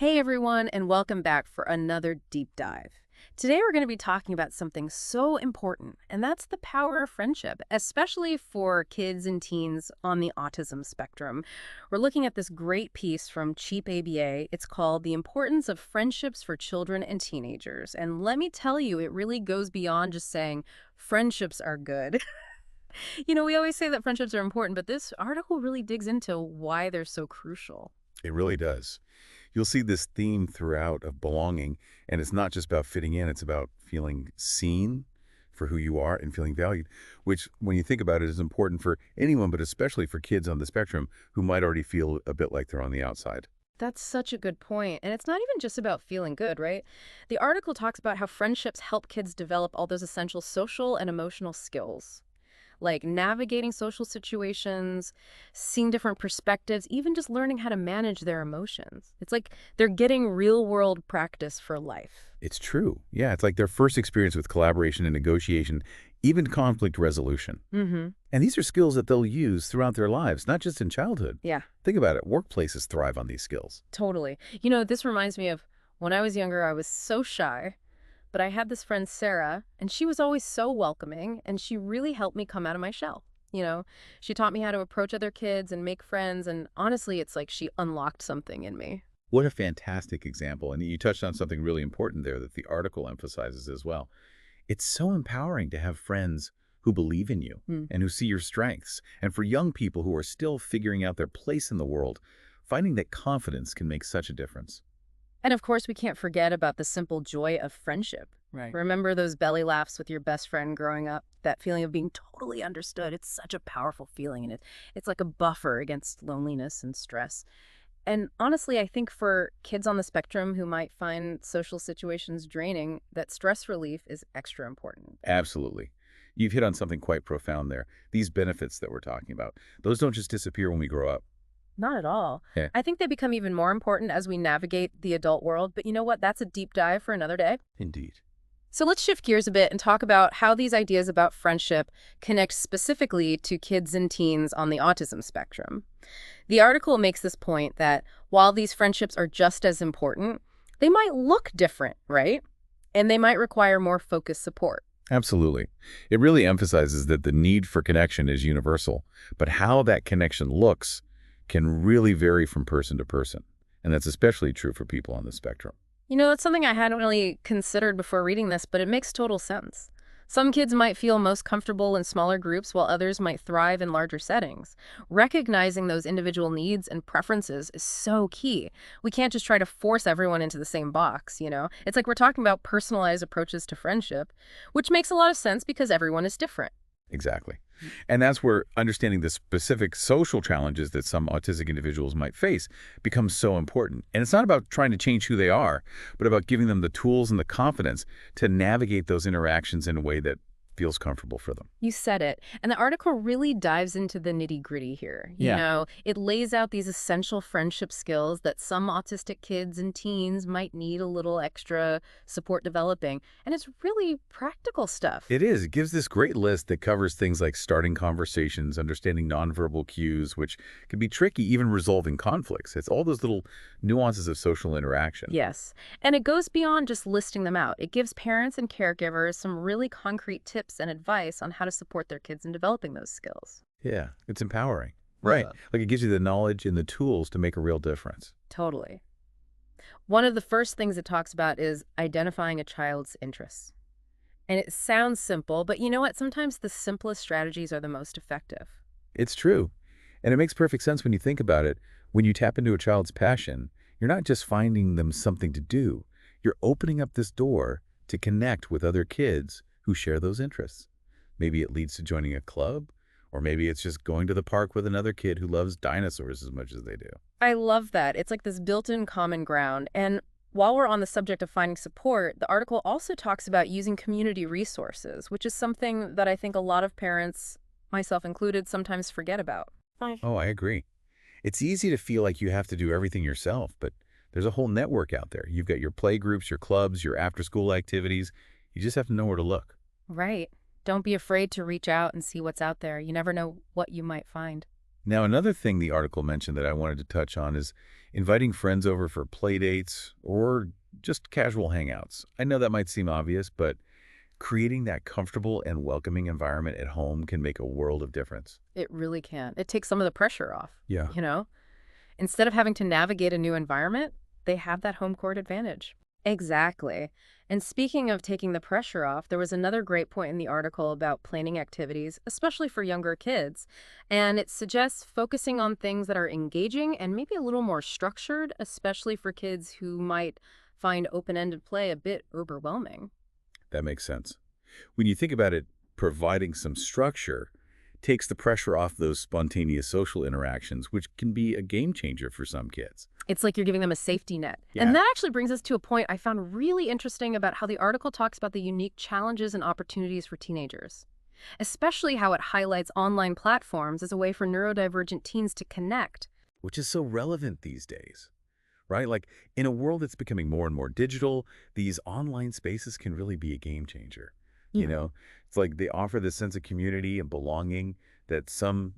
Hey everyone, and welcome back for another deep dive. Today we're going to be talking about something so important, and that's the power of friendship, especially for kids and teens on the autism spectrum. We're looking at this great piece from Cheapaba. It's called The Importance of Friendships for Children and Teenagers. And let me tell you, it really goes beyond just saying friendships are good. We always say that friendships are important, but this article really digs into why they're so crucial. It really does. You'll see this theme throughout of belonging, and it's not just about fitting in, it's about feeling seen for who you are and feeling valued, which, when you think about it, is important for anyone, but especially for kids on the spectrum who might already feel a bit like they're on the outside. That's such a good point. And it's not even just about feeling good, right? The article talks about how friendships help kids develop all those essential social and emotional skills, like navigating social situations, seeing different perspectives, even just learning how to manage their emotions. It's like they're getting real world practice for life. It's true. Yeah, it's like their first experience with collaboration and negotiation, even conflict resolution. Mm-hmm. And these are skills that they'll use throughout their lives, not just in childhood. Yeah, Think about it. Workplaces thrive on these skills. totally. This reminds me of when I was younger, I was so shy. But I had this friend, Sarah, and she was always so welcoming, and she really helped me come out of my shell. She taught me how to approach other kids and make friends, and honestly, it's like she unlocked something in me. What a fantastic example. And you touched on something really important there that the article emphasizes as well. It's so empowering to have friends who believe in you Hmm. and who see your strengths. And for young people who are still figuring out their place in the world, finding that confidence can make such a difference. And of course, we can't forget about the simple joy of friendship. Right. Remember those belly laughs with your best friend growing up? That feeling of being totally understood. It's such a powerful feeling, and it's like a buffer against loneliness and stress. And honestly, I think for kids on the spectrum who might find social situations draining, that stress relief is extra important. Absolutely. You've hit on something quite profound there. These benefits that we're talking about, those don't just disappear when we grow up. Not at all. Yeah, I think they become even more important as we navigate the adult world, but you know what? That's a deep dive for another day. indeed. So let's shift gears a bit and talk about how these ideas about friendship connect specifically to kids and teens on the autism spectrum. The article makes this point that while these friendships are just as important, they might look different, right? And they might require more focused support. Absolutely. It really emphasizes that the need for connection is universal, but how that connection looks can really vary from person to person. And that's especially true for people on the spectrum. That's something I hadn't really considered before reading this, but it makes total sense. Some kids might feel most comfortable in smaller groups while others might thrive in larger settings. Recognizing those individual needs and preferences is so key. We can't just try to force everyone into the same box. It's like we're talking about personalized approaches to friendship, which makes a lot of sense because everyone is different. Exactly. And that's where understanding the specific social challenges that some autistic individuals might face becomes so important. And it's not about trying to change who they are, but about giving them the tools and the confidence to navigate those interactions in a way that feels comfortable for them. You said it. And the article really dives into the nitty-gritty here. It lays out these essential friendship skills that some autistic kids and teens might need a little extra support developing. And it's really practical stuff. It is. It gives this great list that covers things like starting conversations, understanding nonverbal cues, which can be tricky, even resolving conflicts. It's all those little nuances of social interaction. Yes. And it goes beyond just listing them out. It gives parents and caregivers some really concrete tips and advice on how to support their kids in developing those skills. Yeah, it's empowering. Right. Like it gives you the knowledge and the tools to make a real difference. Totally. One of the first things it talks about is identifying a child's interests. And it sounds simple, but you know what? Sometimes the simplest strategies are the most effective. It's true. And it makes perfect sense when you think about it. When you tap into a child's passion, you're not just finding them something to do. You're opening up this door to connect with other kids who share those interests. Maybe it leads to joining a club, or maybe it's just going to the park with another kid who loves dinosaurs as much as they do. I love that. It's like this built-in common ground. And while we're on the subject of finding support, the article also talks about using community resources, which is something that I think a lot of parents, myself included, sometimes forget about. Oh, I agree. It's easy to feel like you have to do everything yourself, but there's a whole network out there. You've got your play groups, your clubs, your after-school activities. You just have to know where to look. Right. Don't be afraid to reach out and see what's out there. You never know what you might find. Now, another thing the article mentioned that I wanted to touch on is inviting friends over for play dates or just casual hangouts. I know that might seem obvious, but creating that comfortable and welcoming environment at home can make a world of difference. It really can. It takes some of the pressure off, Yeah. you know? Instead of having to navigate a new environment, they have that home court advantage. Exactly. And speaking of taking the pressure off, there was another great point in the article about planning activities, especially for younger kids. And it suggests focusing on things that are engaging and maybe a little more structured, especially for kids who might find open-ended play a bit overwhelming. That makes sense. When you think about it, providing some structure takes the pressure off those spontaneous social interactions, which can be a game changer for some kids. It's like you're giving them a safety net. Yeah. And that actually brings us to a point I found really interesting about how the article talks about the unique challenges and opportunities for teenagers, especially how it highlights online platforms as a way for neurodivergent teens to connect. Which is so relevant these days, right? Like in a world that's becoming more and more digital, these online spaces can really be a game changer. You Yeah. know, it's like they offer this sense of community and belonging that some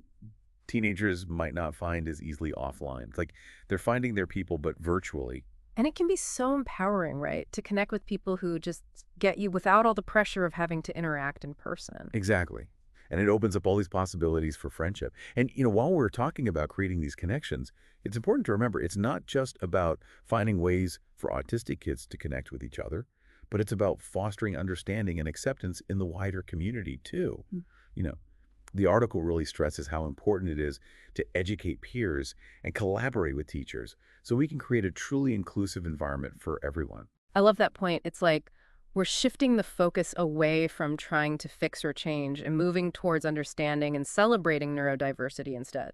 teenagers might not find as easily offline. It's like they're finding their people, but virtually. And it can be so empowering, right, to connect with people who just get you without all the pressure of having to interact in person. Exactly. And it opens up all these possibilities for friendship. And, while we're talking about creating these connections, it's important to remember it's not just about finding ways for autistic kids to connect with each other, but it's about fostering understanding and acceptance in the wider community, too. Mm. You know, the article really stresses how important it is to educate peers and collaborate with teachers so we can create a truly inclusive environment for everyone. I love that point. It's like we're shifting the focus away from trying to fix or change and moving towards understanding and celebrating neurodiversity instead,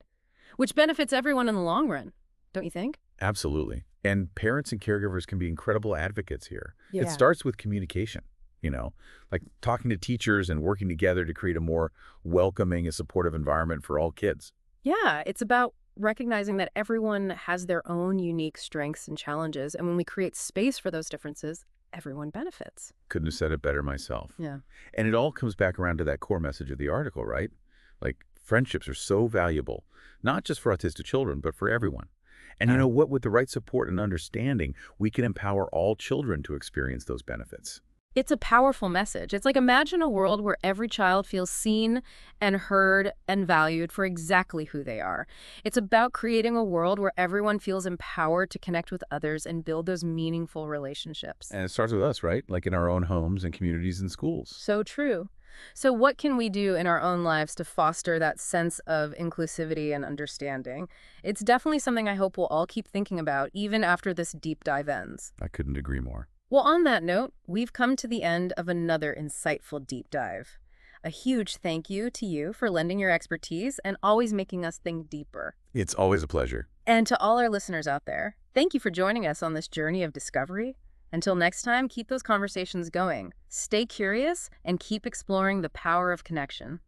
which benefits everyone in the long run, don't you think? Absolutely. And parents and caregivers can be incredible advocates here. It Yeah. starts with communication, like talking to teachers and working together to create a more welcoming and supportive environment for all kids. Yeah, it's about recognizing that everyone has their own unique strengths and challenges, and when we create space for those differences, everyone benefits. Couldn't have said it better myself. Yeah. And it all comes back around to that core message of the article, right? Like friendships are so valuable, not just for autistic children, but for everyone. And you know what? With the right support and understanding, we can empower all children to experience those benefits. It's a powerful message. It's like imagine a world where every child feels seen and heard and valued for exactly who they are. It's about creating a world where everyone feels empowered to connect with others and build those meaningful relationships. And it starts with us, right? Like in our own homes and communities and schools. So true. So what can we do in our own lives to foster that sense of inclusivity and understanding? It's definitely something I hope we'll all keep thinking about even after this deep dive ends. I couldn't agree more. Well, on that note, we've come to the end of another insightful deep dive. A huge thank you to you for lending your expertise and always making us think deeper. It's always a pleasure. And to all our listeners out there, thank you for joining us on this journey of discovery. Until next time, keep those conversations going. Stay curious and keep exploring the power of connection.